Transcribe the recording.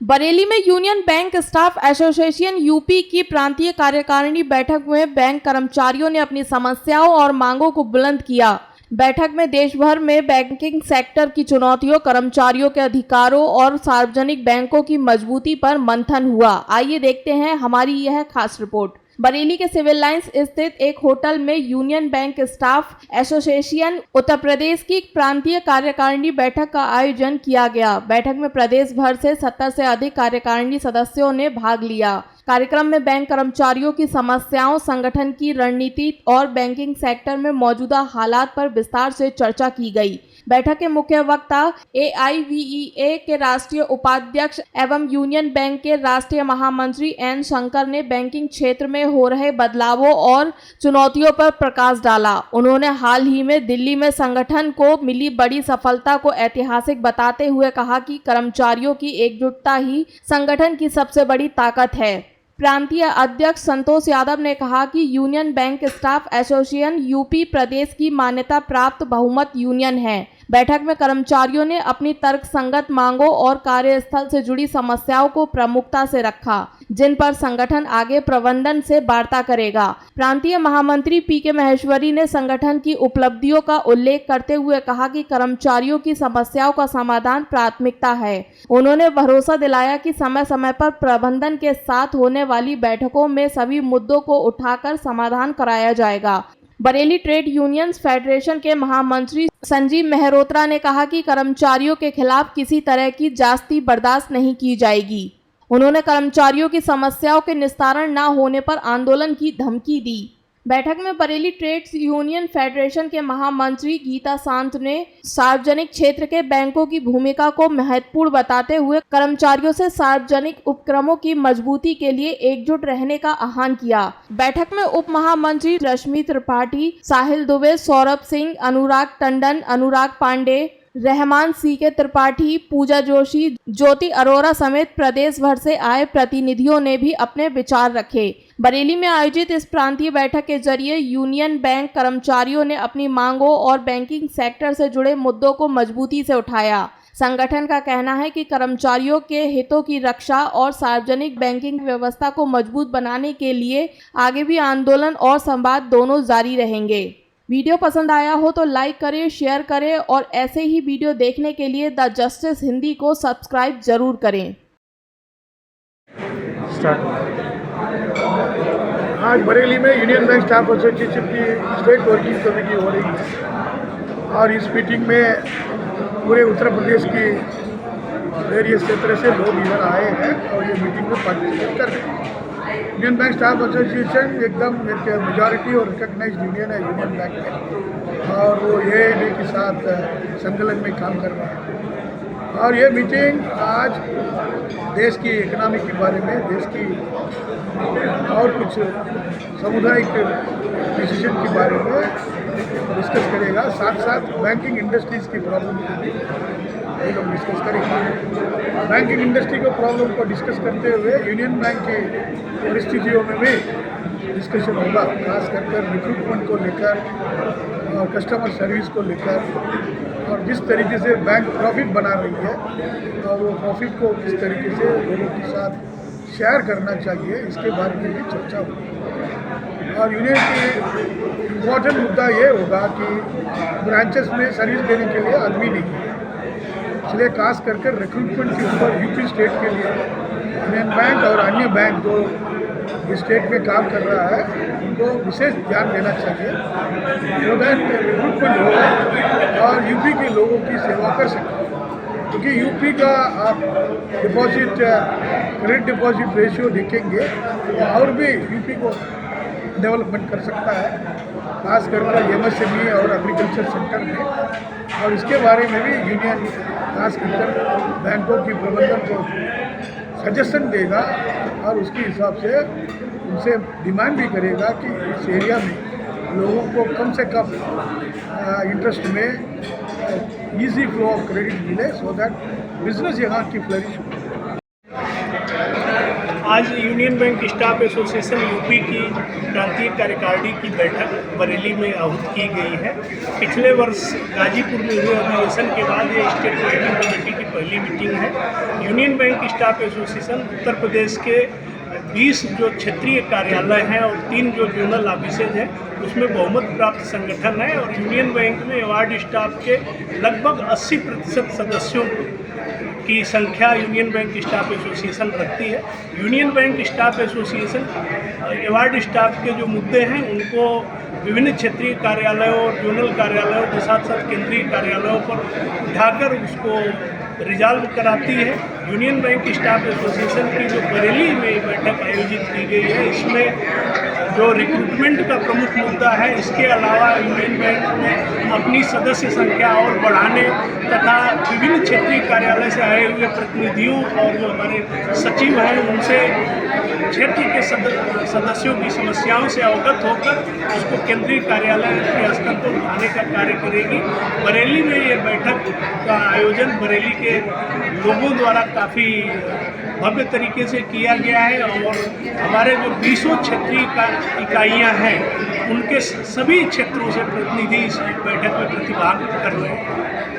बरेली में union bank staff association UP की प्रांतीय कार्यकारिणी बैठक में बैंक कर्मचारियों ने अपनी समस्याओं और मांगों को बुलंद किया। बैठक में देश भर में बैंकिंग सेक्टर की चुनौतियों, कर्मचारियों के अधिकारों और सार्वजनिक बैंकों की मजबूती पर मंथन हुआ। आइए देखते हैं हमारी यह खास रिपोर्ट। बरेली के सिविल लाइंस स्थित एक होटल में union bank staff association Uttar Pradesh की प्रांतीय कार्यकारिणी बैठक का आयोजन किया गया। बैठक में प्रदेश भर से 70 से अधिक कार्यकारिणी सदस्यों ने भाग लिया। कार्यक्रम में बैंक कर्मचारियों की समस्याओं, संगठन की रणनीति और बैंकिंग सेक्टर में मौजूदा हालात पर विस्तार से चर्चा की गई। बैठक के मुख्य वक्ता AIVEA के राष्ट्रीय उपाध्यक्ष एवं यूनियन बैंक के राष्ट्रीय महामंत्री N शंकर ने बैंकिंग क्षेत्र में हो रहे बदलावों और चुनौतियों पर प्रकाश डाला। उन्होंने हाल ही में दिल्ली में संगठन को मिली बड़ी सफलता को ऐतिहासिक बताते हुए कहा कि कर्मचारियों की एकजुटता ही संगठन की सबसे बड़ी ताकत है। प्रांतीय अध्यक्ष संतोष यादव ने कहा कि union bank staff association UP प्रदेश की मान्यता प्राप्त बहुमत यूनियन है। बैठक में कर्मचारियों ने अपनी तर्कसंगत मांगों और कार्यस्थल से जुड़ी समस्याओं को प्रमुखता से रखा, जिन पर संगठन आगे प्रबंधन से वार्ता करेगा। प्रांतीय महामंत्री PK महेश्वरी ने संगठन की उपलब्धियों का उल्लेख करते हुए कहा कि कर्मचारियों की समस्याओं का समाधान प्राथमिकता है। उन्होंने भरोसा दिलाया कि समय समय पर प्रबंधन के साथ होने वाली बैठकों में सभी मुद्दों को उठाकर समाधान कराया जाएगा। बरेली ट्रेड यूनियंस फेडरेशन के महामंत्री संजीव मेहरोत्रा ने कहा कि कर्मचारियों के खिलाफ किसी तरह की जास्ती बर्दाश्त नहीं की जाएगी। उन्होंने कर्मचारियों की समस्याओं के निस्तारण न होने पर आंदोलन की धमकी दी। बैठक में बरेली ट्रेड्स यूनियन फेडरेशन के महामंत्री गीता शांत ने सार्वजनिक क्षेत्र के बैंकों की भूमिका को महत्वपूर्ण बताते हुए कर्मचारियों से सार्वजनिक उपक्रमों की मजबूती के लिए एकजुट रहने का आह्वान किया। बैठक में उप महामंत्री रश्मि त्रिपाठी, साहिल दुबे, सौरभ सिंह, अनुराग टंडन, अनुराग पांडे, रहमान CK त्रिपाठी, पूजा जोशी, ज्योति अरोरा समेत प्रदेश भर से आए प्रतिनिधियों ने भी अपने विचार रखे। बरेली में आयोजित इस प्रांतीय बैठक के जरिए यूनियन बैंक कर्मचारियों ने अपनी मांगों और बैंकिंग सेक्टर से जुड़े मुद्दों को मजबूती से उठाया। संगठन का कहना है कि कर्मचारियों के हितों की रक्षा और सार्वजनिक बैंकिंग व्यवस्था को मजबूत बनाने के लिए आगे भी आंदोलन और संवाद दोनों जारी रहेंगे। वीडियो पसंद आया हो तो लाइक करें, शेयर करें और ऐसे ही वीडियो देखने के लिए द जस्टिस हिंदी को सब्सक्राइब जरूर करें। आज बरेली में यूनियन बैंक स्टाफ एसोसिएशन की स्टेट वर्किंग कमेटी हो रही है और इस मीटिंग में पूरे उत्तर प्रदेश की वेरियस क्षेत्र से लोग इधर आए हैं और ये मीटिंग में पार्टिसिपेट कर रहे हैं। यूनियन बैंक स्टाफ एसोसिएशन एकदम एक मेजॉरिटी और रिकग्नाइज्ड यूनियन है यूनियन बैंक में और वो AIB के साथ संकलन में काम कर रहा है। और ये मीटिंग आज देश की इकोनॉमी के बारे में, देश की और कुछ सामुदायिक डिसीजन के बारे में डिस्कस करेगा। साथ साथ बैंकिंग इंडस्ट्रीज़ की प्रॉब्लम को भी ये लोग डिस्कस करेंगे। बैंकिंग इंडस्ट्री के प्रॉब्लम को डिस्कस करते हुए यूनियन बैंक की परिस्थितियों में भी डिस्कशन होगा, खास कर रिक्रूटमेंट को लेकर और कस्टमर सर्विस को लेकर और जिस तरीके से बैंक प्रॉफिट बना रही है और वो प्रॉफिट को किस तरीके से लोगों के साथ शेयर करना चाहिए, इसके बारे में भी चर्चा होगी। और यूनियन की इम्पोर्टेंट मुद्दा ये होगा कि ब्रांचेस में सर्विस देने के लिए आदमी नहीं है, इसलिए खास करके रिक्रूटमेंट के ऊपर यूपी स्टेट के लिए यूनियन बैंक और अन्य बैंक जो स्टेट में काम कर रहा है उनको विशेष ध्यान देना चाहिए so that रिक्रूटमेंट हो और यूपी के लोगों की सेवा कर सकें। क्योंकि यूपी का आप डिपॉजिट क्रेडिट डिपॉजिट रेशियो देखेंगे तो और भी यूपी को डेवलपमेंट कर सकता है, खास करके MSME और एग्रीकल्चर सेक्टर में। और इसके बारे में भी यूनियन खास कर बैंकों की प्रबंधन को सजेशन देगा और उसके हिसाब से उनसे डिमांड भी करेगा कि इस एरिया में लोगों को कम से कम इंटरेस्ट में इजी फ्लो ऑफ क्रेडिट मिले सो दैट बिजनेस यहाँ की फ्लरिश हो। आज union bank staff association UP की प्रांतीय कार्यकारिणी की बैठक बरेली में आहूत की गई है। पिछले वर्ष गाजीपुर में हुए अधिवेशन के बाद ये स्टेट वर्किंग कमेटी की पहली मीटिंग है। Union bank staff association Uttar Pradesh के 20 जो क्षेत्रीय कार्यालय हैं और 3 जो जोनल ऑफिसेज हैं उसमें बहुमत प्राप्त संगठन है और यूनियन बैंक में अवार्ड स्टाफ के लगभग 80% सदस्यों की संख्या यूनियन बैंक स्टाफ एसोसिएशन रखती है। Union bank staff association award staff के जो मुद्दे हैं उनको विभिन्न क्षेत्रीय कार्यालयों और जोनल कार्यालयों के साथ साथ केंद्रीय कार्यालयों पर उठाकर उसको रिजॉल्व कराती है। यूनियन बैंक स्टाफ एसोसिएशन की जो बरेली में बैठक आयोजित की गई है इसमें जो रिक्रूटमेंट का प्रमुख मुद्दा है, इसके अलावा यूनियन बैंक में अपनी सदस्य संख्या और बढ़ाने तथा विभिन्न क्षेत्रीय कार्यालय से आए हुए प्रतिनिधियों और जो हमारे सचिव हैं उनसे क्षेत्र के सदस्यों की समस्याओं से अवगत होकर उसको केंद्रीय कार्यालय के स्तर पर उठाने का कार्य करेगी। बरेली में ये बैठक का आयोजन बरेली के लोगों द्वारा काफ़ी भव्य तरीके से किया गया है और हमारे जो 20 क्षेत्रीय इकाइयां हैं उनके सभी क्षेत्रों से प्रतिनिधि इस बैठक में प्रतिभाग कर रहे हैं।